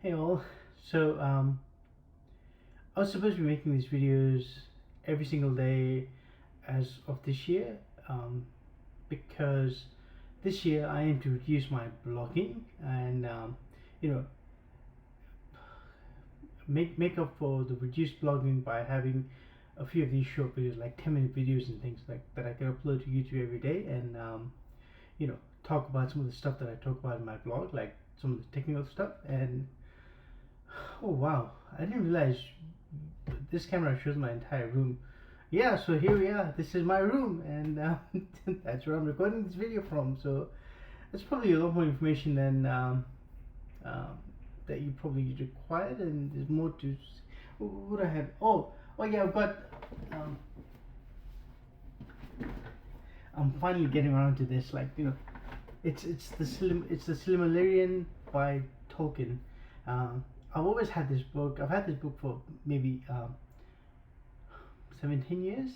Hey all, so I was supposed to be making these videos every single day as of this year, because this year I aim to reduce my blogging and you know make up for the reduced blogging by having a few of these short videos, like 10-minute videos and things like that I can upload to YouTube every day, and talk about some of the stuff that I talk about in my blog, like some of the technical stuff. And oh wow, I didn't realize this camera shows my entire room. Yeah, so here we are. This is my room, and that's where I'm recording this video from. So it's probably a lot more information than that you probably required, and there's more to. What I have? Oh yeah, I've got. I'm finally getting around to this. Like it's the Silmarillion by Tolkien. I've always had this book. I've had this book for maybe 17 years.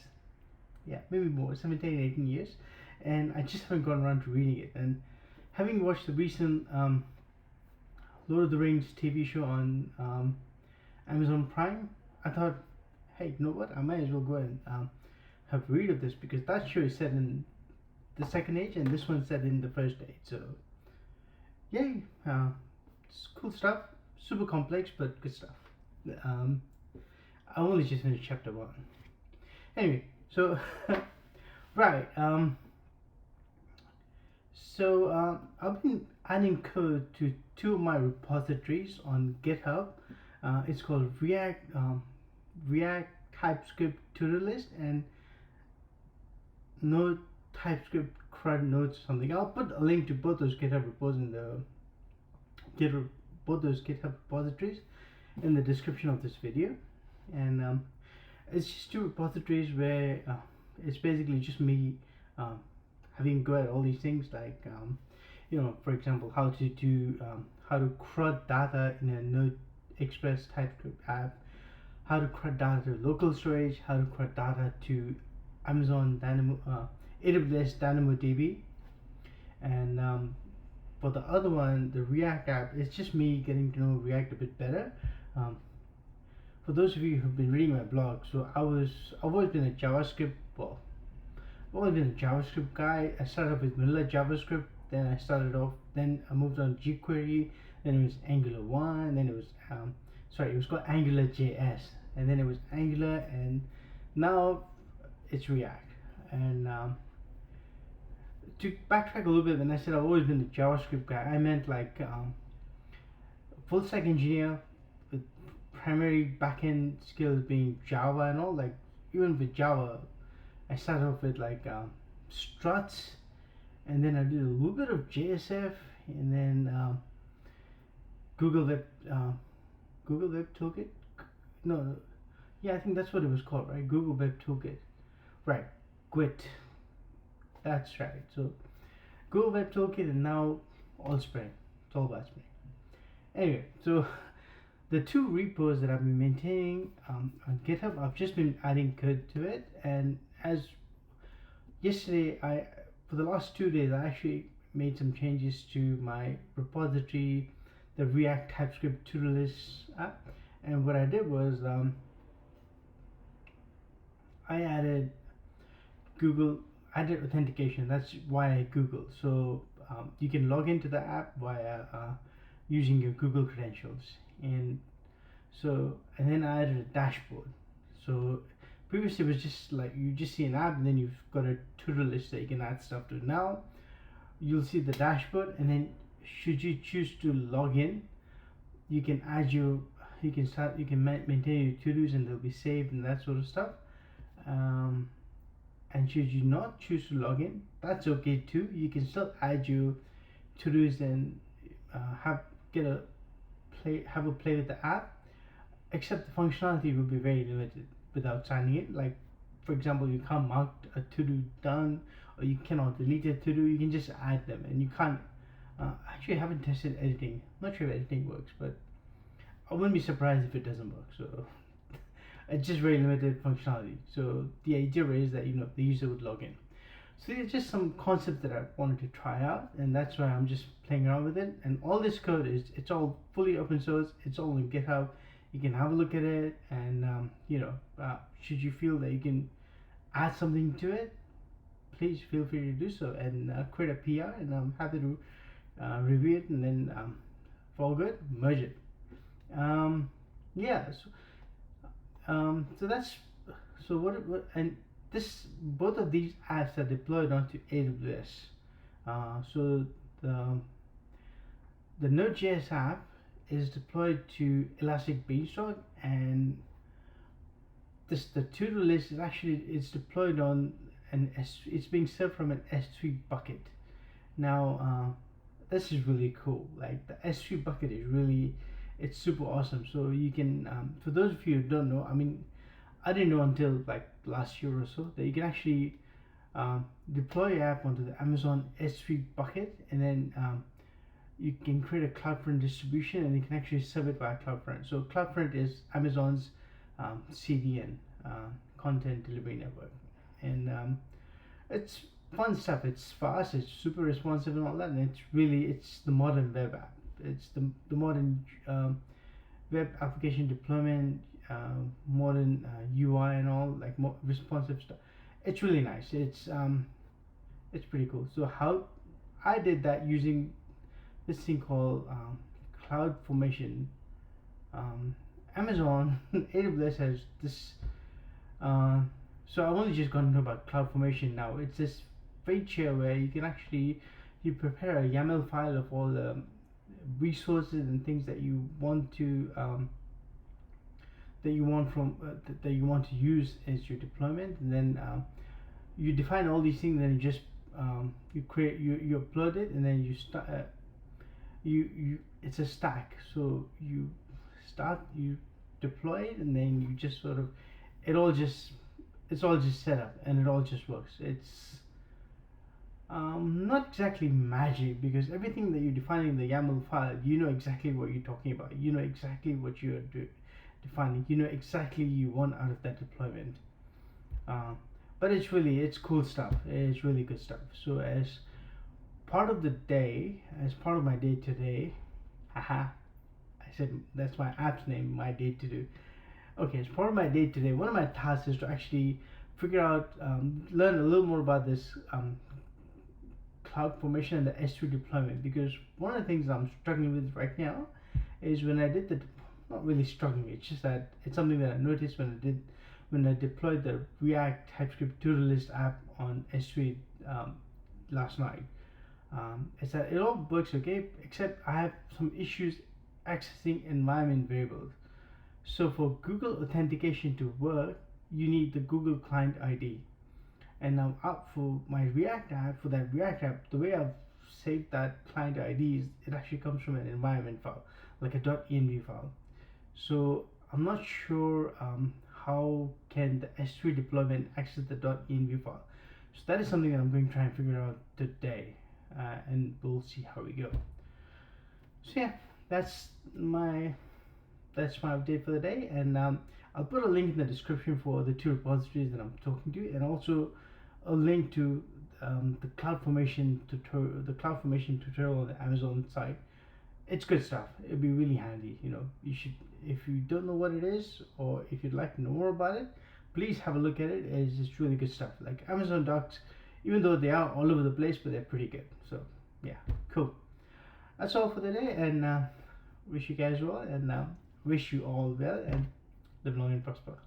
Yeah, maybe more, 17, 18 years. And I just haven't gotten around to reading it. And having watched the recent Lord of the Rings TV show on Amazon Prime, I thought, hey, you know what? I might as well go and have a read of this, because that show is set in the Second Age and this one's set in the First Age. So, yay! It's cool stuff. Super complex, but good stuff. I only just finished chapter 1. Anyway, so right. I've been adding code to 2 of my repositories on GitHub. It's called React TypeScript to-do list and Node TypeScript CRUD nodes something. I'll put a link to both those GitHub repos in the GitHub repositories in the description of this video. And it's just 2 repositories where it's basically just me having go at all these things, like for example, how to do how to CRUD data in a Node Express TypeScript app, how to CRUD data to local storage, how to CRUD data to Amazon AWS DynamoDB. And for the other one, the React app, it's just me getting to know React a bit better. For those of you who've been reading my blog, so I've always been a JavaScript guy. I started off with vanilla JavaScript, then I moved on to jQuery, then it was Angular 1, then it was it was called Angular JS, and then it was Angular, and now it's React. And to backtrack a little bit, when I said I've always been a JavaScript guy, I meant like full stack engineer with primary backend skills being Java and all. Like even with Java, I started off with like struts, and then I did a little bit of JSF, and then Google Web Toolkit. No, yeah, I think that's what it was called, right? Google Web Toolkit, right? GWT. That's right. So Google Web Toolkit, and now Spring. It's all about Spring. Anyway, so the 2 repos that I've been maintaining on GitHub, I've just been adding code to it. And as yesterday, for the last 2 days, I actually made some changes to my repository, the React TypeScript to-do list app. And what I did was I added authentication. That's via Google. So you can log into the app via using your Google credentials. And then I added a dashboard. So previously it was just like you just see an app, and then you've got a to-do list that you can add stuff to. Now you'll see the dashboard, and then should you choose to log in, you can maintain your to-dos, and they'll be saved and that sort of stuff. And should you not choose to log in, that's okay too. You can still add your to-dos and have a play with the app, except the functionality will be very limited without signing in. Like for example, you can't mark a to-do done, or you cannot delete a to-do. You can just add them, and you can't actually, I haven't tested editing. I'm not sure if editing works, but I wouldn't be surprised if it doesn't work. So it's just very limited functionality. So the idea is that the user would log in. So it's just some concept that I wanted to try out, and that's why I'm just playing around with it. And all this code it's all fully open source. It's all on GitHub. You can have a look at it, and should you feel that you can add something to it, please feel free to do so and create a PR, and I'm happy to review it, and then for all good, merge it. Yeah. So that's so what and this both of these apps are deployed onto AWS. So the Node.js app is deployed to Elastic Beanstalk, and the to-do list is actually it's deployed on it's being served from an S3 bucket. Now this is really cool. Like the S3 bucket is really it's super awesome. So you can for those of you who don't know, I mean I didn't know until like last year or so that you can actually deploy your app onto the Amazon S3 bucket, and then you can create a CloudFront distribution, and you can actually serve it via CloudFront. So CloudFront is Amazon's CDN, content delivery network, and it's fun stuff. It's fast, it's super responsive and all that, and it's the modern web app. It's the modern web application deployment, modern UI and all, like more responsive stuff. It's really nice. It's pretty cool. So how I did that using this thing called CloudFormation. Amazon AWS has this. So I've only just gotten to know about CloudFormation now. It's this feature where you can actually prepare a YAML file of all the resources and things that you want to that you want to use as your deployment, and then you define all these things, and then you just you upload it, and then you start it's a stack. So you deploy it, and then you just sort of it's all just set up, and it all just works. It's not exactly magic, because everything that you define in the YAML file, you know exactly what you're talking about. You know exactly what you're defining. You know exactly you want out of that deployment. But it's cool stuff. It's really good stuff. So as part of my day today, haha, I said that's my app's name, my day to do. Okay, as part of my day today, one of my tasks is to actually figure out, learn a little more about this CloudFormation and the S3 deployment, because one of the things I'm struggling with right now is when I did not really struggling, it's just that it's something that I noticed when I deployed the React TypeScript to-do list app on S3 last night. Is that it all works okay, except I have some issues accessing environment variables. So for Google authentication to work, you need the Google client ID. And now for my React app, the way I've saved that client ID is it actually comes from an environment file, like a .env file. So I'm not sure how can the S3 deployment access the .env file. So that is something that I'm going to try and figure out today, and we'll see how we go. So yeah, that's my update for the day, and I'll put a link in the description for the two repositories that I'm talking to, and also a link to the CloudFormation tutorial on the Amazon site. It's good stuff. It'd be really handy. You should, if you don't know what it is, or if you'd like to know more about it, please have a look at it. It's really good stuff. Like Amazon docs, even though they are all over the place, but they're pretty good. So yeah, cool. That's all for the day, and wish you guys well, and wish you all well, and live long and prosper.